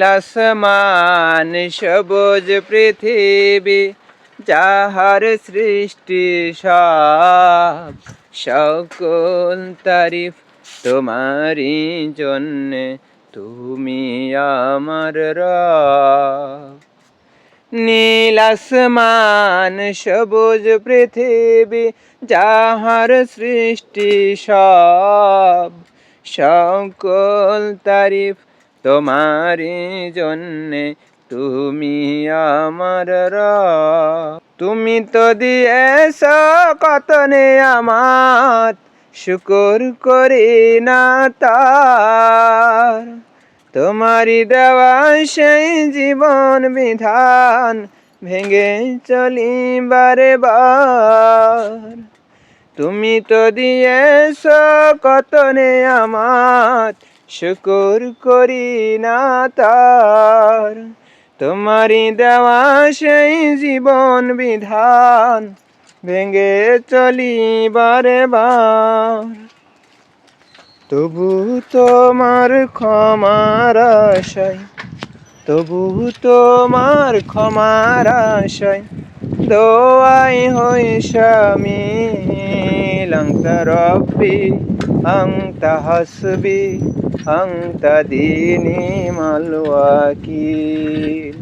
নীল আসমান সবুজ পৃথিবী যাহার সৃষ্টি সব, সকল তারিফ তোমারই জন্যে, তুমি আমার রব। নীল আসমান সবুজ পৃথিবী যাহার সৃষ্টি সব, সকল তারিফ তোমারই জন্যে, তুমি আমার রব। তুমি তো দিয়েছ কত নেয়ামত, শুকর করি না তার। তোমারই দেওয়া সেই জীবন বিধান ভেঙে চলি বারে বার। তুমি তো দিয়েছ কত নেয়ামত, শুকর করি না তার। তোমারই দেওয়া সেই জীবন বিধান ভেঙে চলি বারে বার। তবু তোমার ক্ষমার আশায়, তবু তোমার ক্ষমার আশায়, দোয়াই হই শামিল। আনতা রব্বি আনতা হাসবি আনতা দীনি মাল ওয়াকিল।